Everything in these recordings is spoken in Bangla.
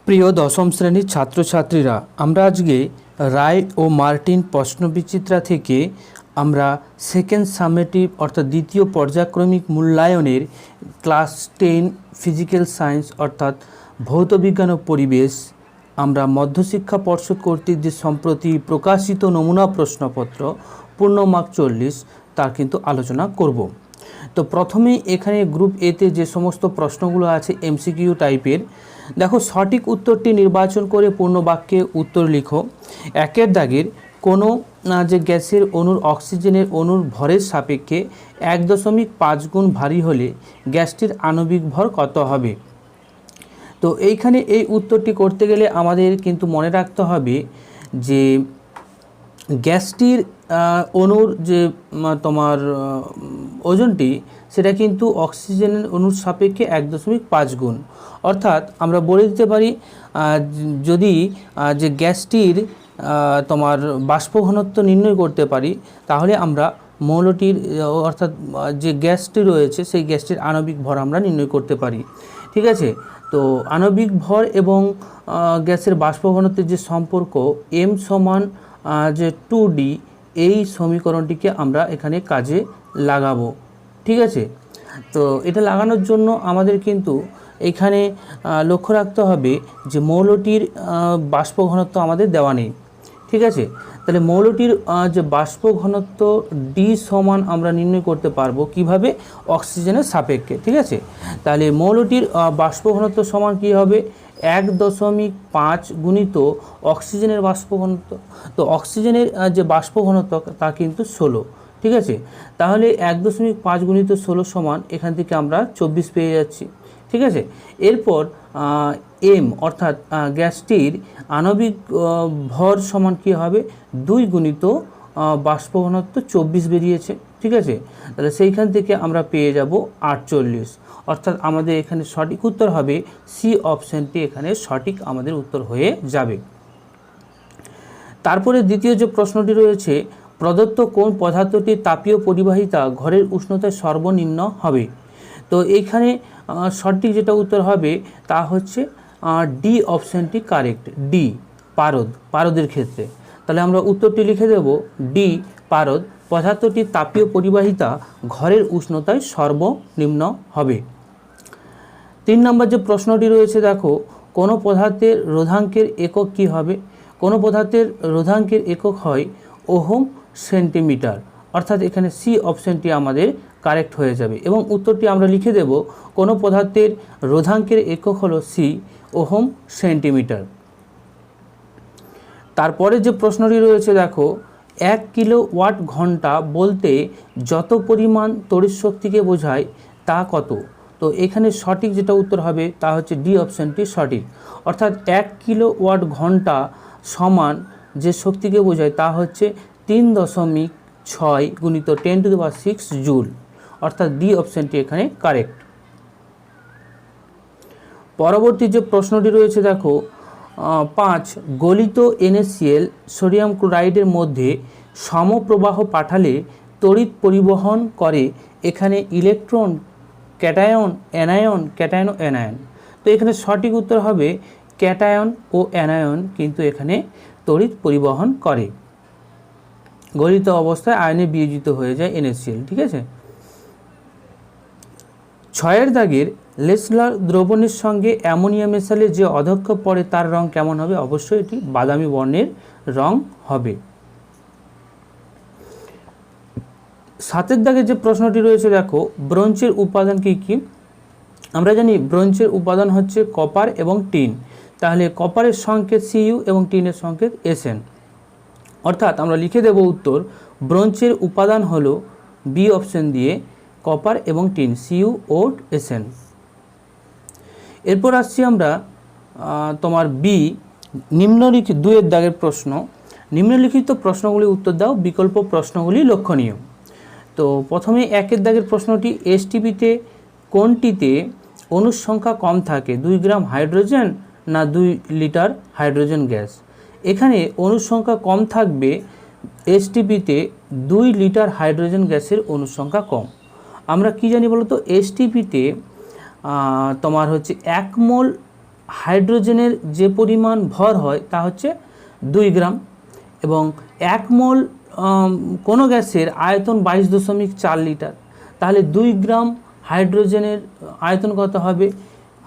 প্রিয় দশম শ্রেণীর ছাত্রছাত্রীরা, আমরা আজকে রায় ও মার্টিন প্রশ্নবিচিত্রা থেকে আমরা সেকেন্ড সামেটিভ অর্থাৎ দ্বিতীয় পর্যায়ক্রমিক মূল্যায়নের ক্লাস 10 ফিজিক্যাল সায়েন্স অর্থাৎ ভৌতবিজ্ঞান ও পরিবেশ আমরা মধ্যশিক্ষা পর্ষদ কর্তৃক যে সম্প্রতি প্রকাশিত নমুনা প্রশ্নপত্র পূর্ণমার্ক 40 তার কিন্তু আলোচনা করব। তো প্রথমেই এখানে গ্রুপ এতে যে সমস্ত প্রশ্নগুলো আছে এমসিকিউ টাইপের, দেখো সঠিক উত্তরটি নির্বাচন করে পূর্ণ বাক্যে উত্তর লিখো। একের দাগের কোনো যে গ্যাসের অণুর অক্সিজেনের অণুর ভরের সাপেক্ষে 1.5 গুণ ভারী হলে গ্যাসটির আণবিক ভর কত হবে। তো এইখানে এই উত্তরটি করতে গেলে আমাদের কিন্তু মনে রাখতে হবে যে গ্যাসটির অণুর যে তোমার ওজনটি সেটা কিন্তু অক্সিজেনের অণুর সাপেক্ষে 1.5 গুণ, অর্থাৎ আমরা বলে দিতে পারি যদি যে গ্যাসটির তোমার বাষ্প ঘনত্ব নির্ণয় করতে পারি তাহলে আমরা মৌলটির অর্থাৎ যে গ্যাসটি রয়েছে সেই গ্যাসটির আণবিক ভর আমরা নির্ণয় করতে পারি। ঠিক আছে, তো আণবিক ভর এবং গ্যাসের বাষ্প ঘনত্বের যে সম্পর্ক m সমান যে 2d, এই সমীকরণটিকে আমরা এখানে কাজে লাগাবো। ঠিক আছে, তো এটা লাগানোর জন্য আমাদের কিন্তু এখানে লক্ষ্য রাখতে হবে যে মৌলটির বাষ্প ঘনত্ব আমাদের দেওয়া নেই। ঠিক আছে, তাহলে মৌলটির যে বাষ্প ঘনত্ব d সমান আমরা নির্ণয় করতে পারবো কিভাবে, অক্সিজেনের সাপেক্ষে। ঠিক আছে, তাহলে মৌলটির বাষ্প ঘনত্ব সমান কী হবে, 1.5 গুণিত অক্সিজেনের বাষ্প ঘনত্ব। তো অক্সিজেনের যে বাষ্প ঘনত্ব তা কিন্তু 16। ঠিক আছে, তাহলে 1.5 গুণিত 16 সমান এখান থেকে আমরা 24 পেয়ে যাচ্ছি। ঠিক আছে, এরপর m অর্থাৎ গ্যাসটির আণবিক ভর সমান কী হবে, 2 গুণিত বাষ্প ঘনত্ব 24 বেরিয়েছে। ঠিক আছে, তাহলে সেইখান থেকে আমরা পেয়ে যাব 48, অর্থাৎ আমাদের এখানে সঠিক উত্তর হবে সি অপশানটি এখানে সঠিক আমাদের উত্তর হয়ে যাবে। তারপরে দ্বিতীয় যে প্রশ্নটি রয়েছে, প্রদত্ত কোন পদার্থটির তাপীয় পরিবাহিতা ঘরের উষ্ণতায় সর্বনিম্ন হবে। তো এইখানে সঠিক যেটা উত্তর হবে তা হচ্ছে ডি অপশানটি কারেক্ট, ডি পারদের ক্ষেত্রে। তাহলে আমরা উত্তরটি লিখে দেব ডি পারদ পদার্থটির তাপীয় পরিবাহিতা ঘরের উষ্ণতায় সর্বনিম্ন হবে। 3 নম্বর যে প্রশ্নটি রয়েছে, দেখো কোনো পদার্থের রোধাঙ্কের একক কী হবে। কোনো পদার্থের রোধাঙ্কের একক হয় ওহম সেন্টিমিটার, অর্থাৎ এখানে সি অপশানটি আমাদের কারেক্ট হয়ে যাবে এবং উত্তরটি আমরা লিখে দেব কোনো পদার্থের রোধাঙ্কের একক হলো সি, ওহম সেন্টিমিটার। তারপরে যে প্রশ্নটি রয়েছে, দেখো 1 কিলোওয়াট ঘন্টা বলতে যত পরিমাণ তড়িৎ শক্তিকে বোঝায় তা কত। তো এখানে সঠিক যেটা উত্তর হবে তা হচ্ছে ডি অপশানটি সঠিক, অর্থাৎ 1 কিলোওয়াট ঘন্টা সমান যে শক্তিকে বোঝায় তা হচ্ছে 3.6 গুণিত 10⁶ জুল, অর্থাৎ ডি অপশানটি এখানে কারেক্ট। পরবর্তী যে প্রশ্নটি রয়েছে, দেখো 5 গলিত NaCl সোডিয়াম ক্লোরাইডের মধ্যে সমপ্রবাহ পাঠালে তড়িৎ পরিবহন করে এখানে ইলেকট্রন, ক্যাটায়ন, অ্যানায়ন, ক্যাটায়ন ও অ্যানায়ন। তো এখানে সঠিক উত্তর হবে ক্যাটায়ন ও অ্যানায়ন কিন্তু এখানে তড়িৎ পরিবহন করে। গলিত অবস্থায় আয়নে বিয়োজিত হয়ে যায় NaCl। ঠিক আছে, 6 দাগের লেসলার দ্রবণের সঙ্গে অ্যামোনিয়া মেশালে যে অধ্যক্ষ পড়ে তার রং কেমন হবে। অবশ্যই এটি বাদামি বর্ণের রং হবে। 7 দাগের যে প্রশ্নটি রয়েছে, দেখো ব্রোঞ্জের উপাদান কী কী। আমরা জানি ব্রোঞ্জের উপাদান হচ্ছে কপার এবং টিন, তাহলে কপারের সংকেত Cu এবং টিনের সংকেত Sn, অর্থাৎ আমরা লিখে দেব উত্তর ব্রোঞ্জের উপাদান হলো বি অপশন দিয়ে কপার এবং টিন, Cu ও Sn। এরপর আসছি আমরা তোমার বি নিম্নলিখিত 2 দাগের প্রশ্ন। নিম্নলিখিত প্রশ্নগুলি উত্তর দাও, বিকল্প প্রশ্নগুলি লক্ষণীয়। তো প্রথমে 1 দাগের প্রশ্নটি, এসটিপিতে কোনটিতে অণুর সংখ্যা কম থাকে, 2 গ্রাম হাইড্রোজেন না 2 লিটার হাইড্রোজেন গ্যাস। এখানে অণুর সংখ্যা কম থাকবে এসটিপিতে 2 লিটার হাইড্রোজেন গ্যাসের অণুর সংখ্যা কম। আমরা কি জানি বলতো, এসটিপিতে তোমার হচ্ছে 1 মোল হাইড্রোজেনের যে পরিমাণ ভর হয় তা হচ্ছে 2 গ্রাম এবং 1 মোল কোনো গ্যাসের আয়তন 22.4 লিটার। তাহলে 2 গ্রাম হাইড্রোজেনের আয়তন কত হবে?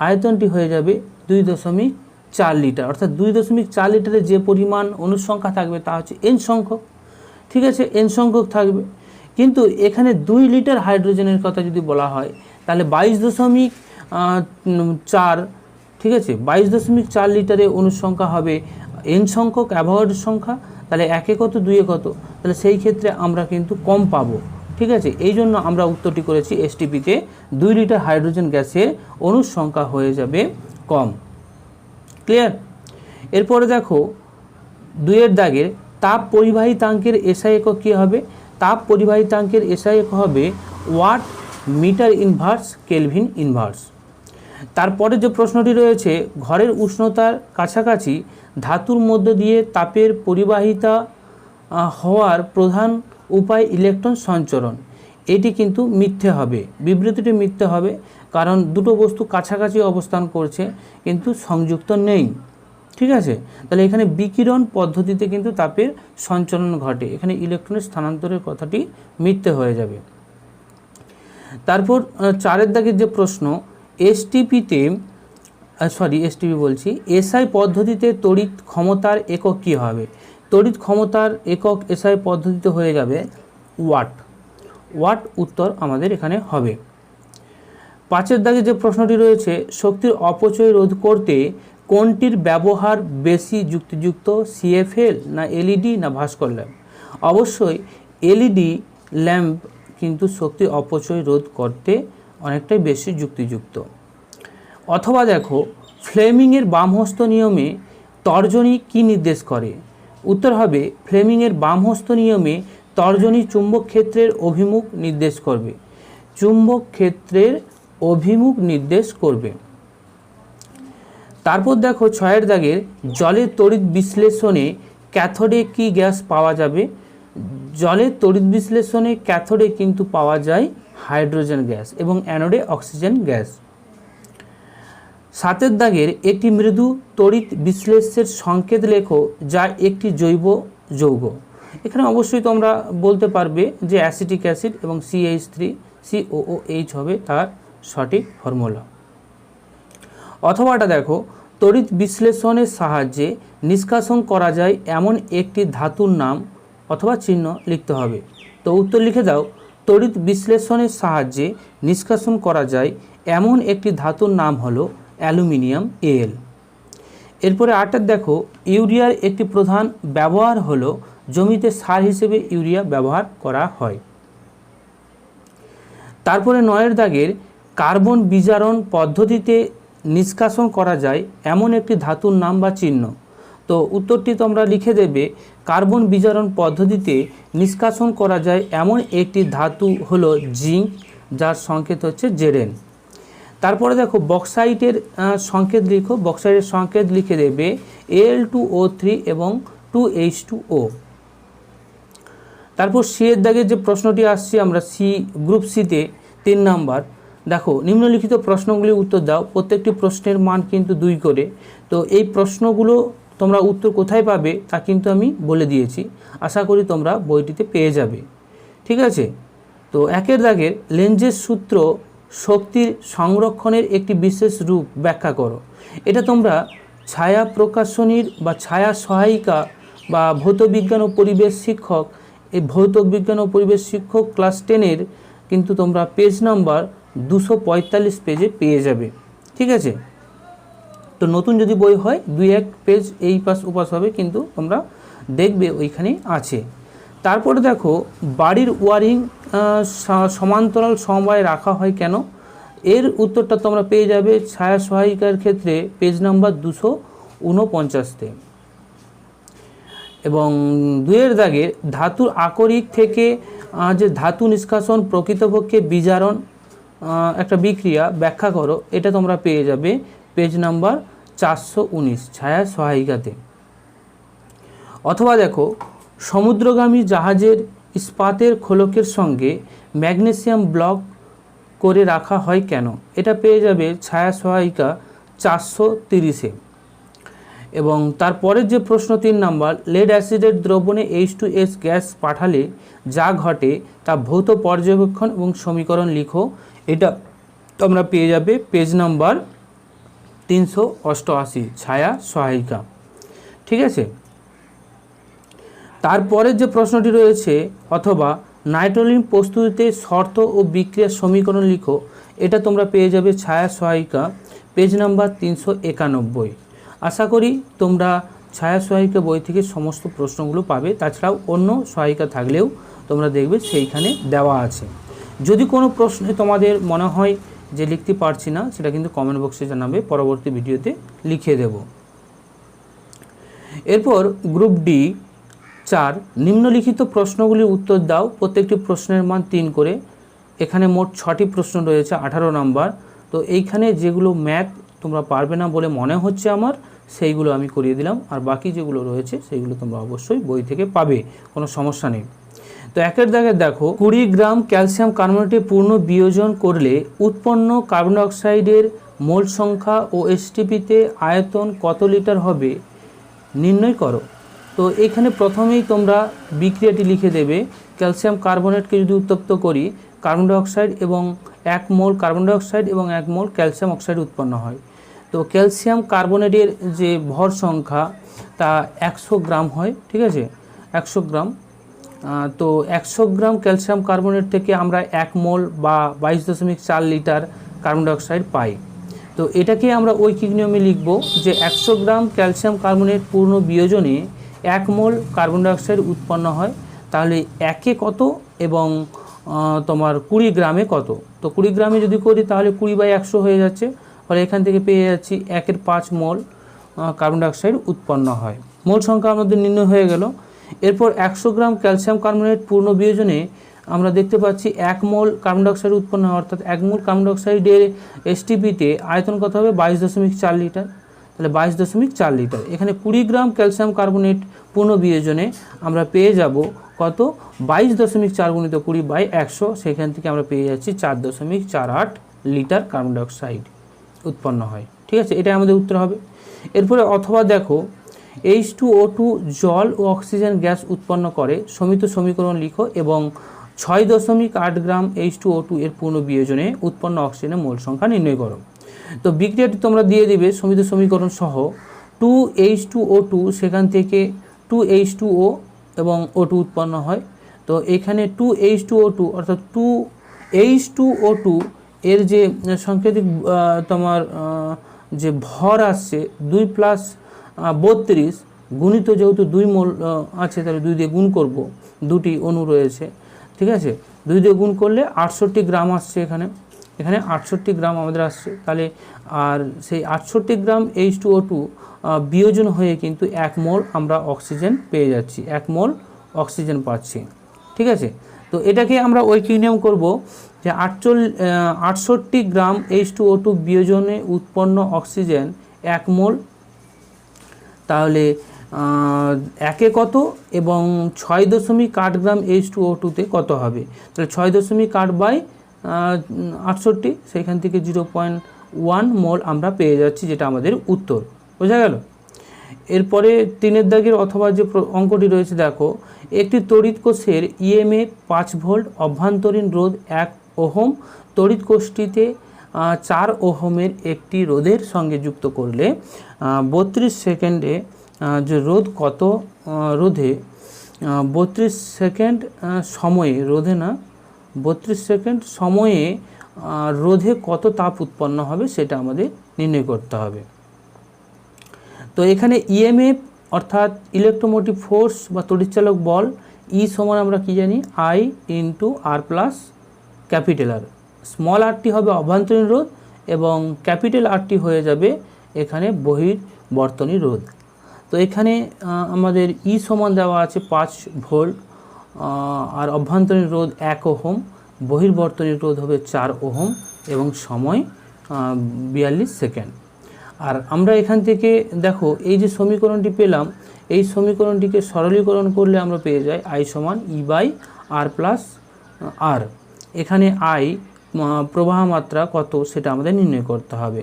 আয়তনটি হয়ে যাবে 2.4 লিটার, অর্থাৎ 2.4 লিটারে যে পরিমাণ অনুসংখ্যা থাকবে তা হচ্ছে n সংখ্যক। ঠিক আছে, n সংখ্যক থাকবে। কিন্তু এখানে 2 লিটার হাইড্রোজেনের কথা যদি বলা হয় তাহলে 22.4, ঠিক আছে, 22.4 লিটারে অনুসংখ্যা হবে n সংখ্যক অ্যাভোগাড্রো সংখ্যা। তাহলে 1 কত 2 কত, তাহলে সেই ক্ষেত্রে আমরা কিন্তু কম পাবো। ঠিক আছে, এই জন্য আমরা উত্তরটি করেছি এসটিপিতে 2 লিটার হাইড্রোজেন গ্যাসের অণুর সংখ্যা হয়ে যাবে কম। ক্লিয়ার? এরপরে দেখো 2 দাগের তাপ পরিবাহিতাঙ্কের এসআই একক কী হবে? তাপ পরিবাহিতাঙ্কের এসআই একক হবে watt metre inverse kelvin inverse. তারপরে যে প্রশ্নটি রয়েছে, ঘরের উষ্ণতার কাছাকাছি ধাতুর মধ্য দিয়ে তাপের পরিবাহিতা হওয়ার প্রধান উপায় ইলেকট্রন সঞ্চরণ। এটি কিন্তু মিথ্যে হবে, বিবৃতিটি মিথ্যে হবে, কারণ দুটো বস্তু কাছাকাছি অবস্থান করছে কিন্তু সংযুক্ত নেই। ঠিক আছে, তাহলে এখানে বিকিরণ পদ্ধতিতে কিন্তু তাপের সঞ্চরণ ঘটে, এখানে ইলেকট্রনের স্থানান্তরের কথাটি মিথ্যে হয়ে যাবে। তারপর 4 দাগের যে প্রশ্ন, এসটিপি বলছি, এসআই পদ্ধতিতে তড়িৎ ক্ষমতার একক কী হবে? তড়িৎ ক্ষমতার একক এসআই পদ্ধতিতে হয়ে যাবে ওয়াট। ওয়াট উত্তর আমাদের এখানে হবে। 5 দাগে যে প্রশ্নটি রয়েছে, শক্তির অপচয় রোধ করতে কোনটির ব্যবহার বেশি যুক্তিযুক্ত? সিএফএল না এলইডি না ভাস্কর ল্যাম্প? অবশ্যই এলইডি ল্যাম্প কিন্তু শক্তির অপচয় রোধ করতে অনেকটাই বেশি যুক্তিযুক্ত। অথবা দেখো, ফ্লেমিংয়ের বামহস্ত নিয়মে তর্জনী কি নির্দেশ করে? উত্তর হবে ফ্লেমিংয়ের বামহস্ত নিয়মে তর্জনী চুম্বক ক্ষেত্রের অভিমুখ নির্দেশ করবে। চুম্বক ক্ষেত্রের অভিমুখ নির্দেশ করবে। তারপর দেখো 6 দাগের জলের তড়িৎ বিশ্লেষণে ক্যাথোডে কি গ্যাস পাওয়া যাবে? জলের তড়িৎ বিশ্লেষণে ক্যাথোডে কিন্তু পাওয়া যায় হাইড্রোজেন গ্যাস এবং অ্যানোডে অক্সিজেন গ্যাস। 7 দাগের একটি মৃদু তড়িৎ বিশ্লেষের সংকেত লেখো যা একটি জৈব যৌগ। এখানে অবশ্যই তোমরা বলতে পারবে যে অ্যাসিটিক অ্যাসিড এবং CH3COOH হবে তার সঠিক ফর্মুলা। অথবাটা দেখো, তড়িৎ বিশ্লেষণের সাহায্যে নিষ্কাশন করা যায় এমন একটি ধাতুর নাম অথবা চিহ্ন লিখতে হবে। তো উত্তর লিখে দাও, তড়িৎ বিশ্লেষণের সাহায্যে নিষ্কাশন করা যায় এমন একটি ধাতুর নাম হলো অ্যালুমিনিয়াম Al। এরপরে 8 দেখো, ইউরিয়ার একটি প্রধান ব্যবহার হলো জমিতে সার হিসেবে ইউরিয়া ব্যবহার করা হয়। তারপরে 9 দাগের কার্বন বিজারণ পদ্ধতিতে নিষ্কাশন করা যায় এমন একটি ধাতুর নাম বা চিহ্ন। তো উত্তরটি তোমরা লিখে দেবে, কার্বন বিজারণ পদ্ধতিতে নিষ্কাশন করা যায় এমন একটি ধাতু হলো জিঙ্ক, যার সংকেত হচ্ছে Zn। তারপরে দেখো বক্সাইটের সংকেত লিখো, বক্সাইটের সংকেত লিখে দেবে Al2O3 এবং 2H2O। তারপর সি এর দাগের যে প্রশ্নটি আসছে আমরা গ্রুপ সিতে 3 নাম্বার, দেখো নিম্নলিখিত প্রশ্নগুলির উত্তর দাও। প্রত্যেকটি প্রশ্নের মান কিন্তু 2 করে। তো এই প্রশ্নগুলো তোমরা উত্তর কোথায় পাবে তা কিন্তু আমি বলে দিয়েছি, আশা করি তোমরা বইটিতে পেয়ে যাবে। ঠিক আছে, তো 1 দাগের লেন্জের সূত্র শক্তির সংরক্ষণের একটি বিশেষ রূপ ব্যাখ্যা করো। এটা তোমরা ছায়া প্রকাশনীর বা ছায়া সহায়িকা বা ভৌতবিজ্ঞান ও পরিবেশ শিক্ষক, এই ভৌতবিজ্ঞান ও পরিবেশ শিক্ষক ক্লাস 10-এর কিন্তু তোমরা পেজ নাম্বার 245 পেজে পেয়ে যাবে। ঠিক আছে, তো নতুন যদি বই হয় 2-1 পেজ এই পাশ ওপাশ হবে, কিন্তু তোমরা দেখবে ওইখানে আছে। তারপরে দেখো বাড়ির ওয়ারিং সমান্তরাল সমবায়ে রাখা হয় কেন? এর উত্তরটা তোমরা পেয়ে যাবে ছায়া সহায়িকার ক্ষেত্রে পেজ নাম্বার 249-তে। এবং 2 দাগের ধাতুর আকরিক থেকে যে ধাতু নিষ্কাশন প্রকৃতপক্ষে বিজারণ একটা বিক্রিয়া ব্যাখ্যা করো। এটা তোমরা পেয়ে যাবে পেজ নাম্বার 419 ছায়া সহায়িকাতে। অথবা দেখো সমুদ্রগামী জাহাজের ইস্পাতের খোলকের সঙ্গে ম্যাগনেসিয়াম ব্লক করে রাখা হয় কেন? এটা পেয়ে যাবে ছায়া সহায়িকা 430-এ। এবং তারপরের যে প্রশ্ন 3 নাম্বার, লেড অ্যাসিডের দ্রবণে H2S গ্যাস পাঠালে যা ঘটে তা ভৌত পর্যবেক্ষণ এবং সমীকরণ লিখো। এটা তোমরা পেয়ে যাবে পেজ নাম্বার 388, ছায়া সহায়িকা। ঠিক আছে, তারপরের যে প্রশ্নটি রয়েছে, অথবা নাইট্রোলিন প্রস্তুতিতে শর্ত ও বিক্রিয়ার সমীকরণ লিখো। এটা তোমরা পেয়ে যাবে ছায়া সহায়িকা, পেজ নাম্বার 391। আশা করি তোমরা ছায়া সহায়িকা বই থেকে সমস্ত প্রশ্নগুলো পাবে। তাছাড়াও অন্য সহায়িকা থাকলেও তোমরা দেখবে সেইখানে দেওয়া আছে। যদি কোনো প্রশ্নে তোমাদের মনে হয় যে লিখতে পারছি না, সেটা কিন্তু কমেন্ট বক্সে জানাবে, পরবর্তী ভিডিওতে লিখিয়ে দেব। এরপর গ্রুপ ডি 4, নিম্নলিখিত প্রশ্নগুলির উত্তর দাও। প্রত্যেকটি প্রশ্নের মান 3 করে। এখানে মোট 6টি প্রশ্ন রয়েছে, 18 নাম্বার। তো এইখানে যেগুলো ম্যাথ তোমরা পারবে না বলে মনে হচ্ছে আমার, সেইগুলো আমি করিয়ে দিলাম। আর বাকি যেগুলো রয়েছে সেইগুলো তোমরা অবশ্যই বই থেকে পাবে, কোনো সমস্যা নেই। তো একের দাগে দেখো, 20 গ্রাম ক্যালসিয়াম কার্বনেটে পূর্ণ বিয়োজন করলে উৎপন্ন কার্বন ডাই অক্সাইডের মোল সংখ্যা ও এসটিপিতে আয়তন কত লিটার হবে নির্ণয় করো। তো এখানে প্রথমেই তোমরা বিক্রিয়াটি লিখে দেবে। ক্যালসিয়াম কার্বনেটকে যদি উত্তপ্ত করি, কার্বন ডাই অক্সাইড এবং 1 মোল কার্বন ডাই অক্সাইড এবং 1 মোল ক্যালসিয়াম অক্সাইড উৎপন্ন হয়। তো ক্যালসিয়াম কার্বনেটের যে ভর সংখ্যা তা 100 গ্রাম হয়। ঠিক আছে, 100 গ্রাম। তো 100 গ্রাম ক্যালসিয়াম কার্বনেট থেকে আমরা 1 মোল বা 22.4 লিটার কার্বন ডাই অক্সাইড পাই। তো এটাকে আমরা ঐকিক নিয়মে লিখব যে 100 গ্রাম ক্যালসিয়াম কার্বনেট পূর্ণ বিয়োজনে 1 মোল কার্বন ডাই অক্সাইড উৎপন্ন হয়। তাহলে 1-এ কত এবং তোমার 20 গ্রামে কত। তো 20 গ্রামে যদি করি তাহলে 20/100 হয়ে যাচ্ছে। ফলে এখান থেকে পেয়ে যাচ্ছি 1-এর 5 মোল কার্বন ডাই অক্সাইড উৎপন্ন হয়। মোল সংখ্যা আমাদের নির্ণয় হয়ে গেল। এরপর 100 গ্রাম ক্যালসিয়াম কার্বনেট পূর্ণ বিয়োজনে আমরা দেখতে পাচ্ছি 1 মোল কার্বন ডাই অক্সাইড উৎপন্ন হয়, অর্থাৎ 1 মোল কার্বন ডাই অক্সাইডের এসটিপিতে আয়তন কত হবে 22.4 লিটার। তাহলে 22.4 লিটার। এখানে 20 গ্রাম ক্যালসিয়াম কার্বনেট পূর্ণ বিয়োজনে আমরা পেয়ে যাব কত 22.4 গুণিত 20/100। সেখান থেকে আমরা পেয়ে যাচ্ছি 4.48 লিটার কার্বন ডাই অক্সাইড উৎপন্ন হয়। ঠিক আছে, এটা আমাদের উত্তর হবে। এরপরে অথবা দেখো, H2O2 জল ও অক্সিজেন গ্যাস উৎপন্ন করে, সমিত সমীকরণ লিখো এবং 6.8 গ্রাম H2O2 এর পূর্ণ বিয়োজনে উৎপন্ন অক্সিজেনের মোল সংখ্যা নির্ণয় করো। তো বিক্রিয়াটি তোমরা দিয়ে দিবে সমিত সমীকরণ সহ। 2H2O2, সেখান থেকে 2H2O এবং O2 উৎপন্ন হয়। তো এখানে 2H2O2 অর্থাৎ 2H2O2 এর যে সাংকেতিক তোমার যে ভর আসছে 2 + 32 গুণিত, যেহেতু 2 মোল আছে তাহলে 2 দিয়ে গুণ করব, দুটি অণু রয়েছে। ঠিক আছে, 2 দিয়ে গুণ করলে 68 গ্রাম আসছে। এখানে 68 গ্রাম আমাদের আসছে। তাহলে আর সেই 68 গ্রাম H2O2 বিয়োজন হয়ে কিন্তু 1 মোল আমরা অক্সিজেন পেয়ে যাচ্ছি, 1 মোল অক্সিজেন পাচ্ছি। ঠিক আছে, তো এটাকে আমরা ঐকিক নিয়ম করব যে 68 গ্রাম H2O2 বিয়োজনে উৎপন্ন অক্সিজেন 1 মোল। তাহলে 1-এ কত এবং 6.8 গ্রাম H2O2-তে কত হবে। তাহলে 6.8/68, সেখান থেকে 0.1 মোল আমরা পেয়ে যাচ্ছি, যেটা আমাদের উত্তর। বোঝা গেল। এরপরে 3-এর দাগের অথবা যে অঙ্কটি রয়েছে দেখো, একটি তড়িৎ কোষের EMF 5 ভোল্ট, অভ্যন্তরীণ রোধ 1 ওহম, তড়িৎ কোষটিতে 4 ওহমের একটি রোধের সঙ্গে যুক্ত করলে 32 সেকেন্ডে যে রোধ কত, রোধে 32 সেকেন্ড সময়ে, রোধে না 32 সেকেন্ড সময়ে রোধে কত তাপ উৎপন্ন হবে সেটা আমাদের নির্ণয় করতে হবে। তো এখানে EMF অর্থাৎ ইলেকট্রোমোটিভ ফোর্স বা তড়িৎচালক বল, E সমান আমরা কি জানি I × R plus capital R। Small RT হবে অভ্যন্তরীণ রোধ এবং ক্যাপিটাল আরটি হয়ে যাবে এখানে বহির্বর্তনী রোধ। তো এখানে আমাদের E সমান দেওয়া আছে 5 ভোল্ট, আর অভ্যন্তরীণ রোধ 1 ওহম, বহির্বর্তনী রোধ হবে 4 ওহম এবং সময় 42 সেকেন্ড। আর আমরা এখান থেকে দেখো এই যে সমীকরণটি পেলাম, এই সমীকরণটিকে সরলীকরণ করলে আমরা পেয়ে যাই I সমান E/R প্লাস R। এখানে I প্রবাহ মাত্রা কত সেটা আমাদের নির্ণয় করতে হবে।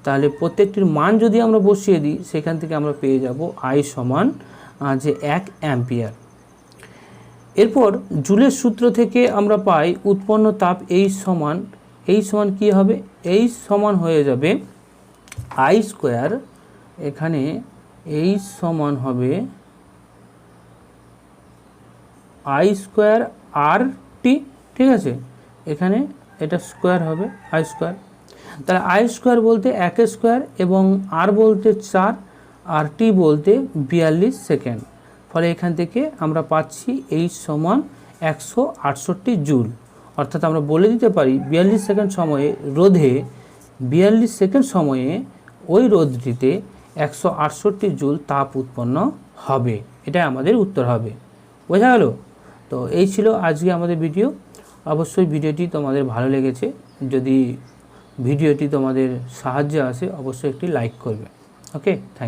তাহলে প্রত্যেকটির মান যদি আমরা বসিয়ে দিই সেখান থেকে আমরা পেয়ে যাব I সমান যে 1 অ্যাম্পিয়ার। এরপর জুলের সূত্র থেকে আমরা পাই উৎপন্ন তাপ H সমান কি হবে? H সমান হয়ে যাবে I স্কোয়ার, এখানে H সমান হবে I স্কোয়ার RT, ঠিক আছে, এখানে এটা স্কোয়ার হবে I স্কোয়ার। তাহলে I স্কোয়ার বলতে 1 স্কোয়ার এবং R বলতে 4 আর T বলতে 42 সেকেন্ড। ফলে এখান থেকে আমরা পাচ্ছি H সমান 168 জুল। অর্থাৎ আমরা বলে দিতে পারি 42 সেকেন্ড সময়ে রোধে 42 সেকেন্ড সময়ে ওই রোধটিতে 168 জুল তাপ উৎপন্ন হবে। এটাই আমাদের উত্তর হবে। বোঝা গেল? তো এই ছিল আজকে আমাদের ভিডিও। অবশ্যই ভিডিওটি তোমাদের ভালো লেগেছে। যদি ভিডিওটি তোমাদের সাহায্যে আসে অবশ্যই একটি লাইক করবে। ওকে, থ্যাংক ইউ।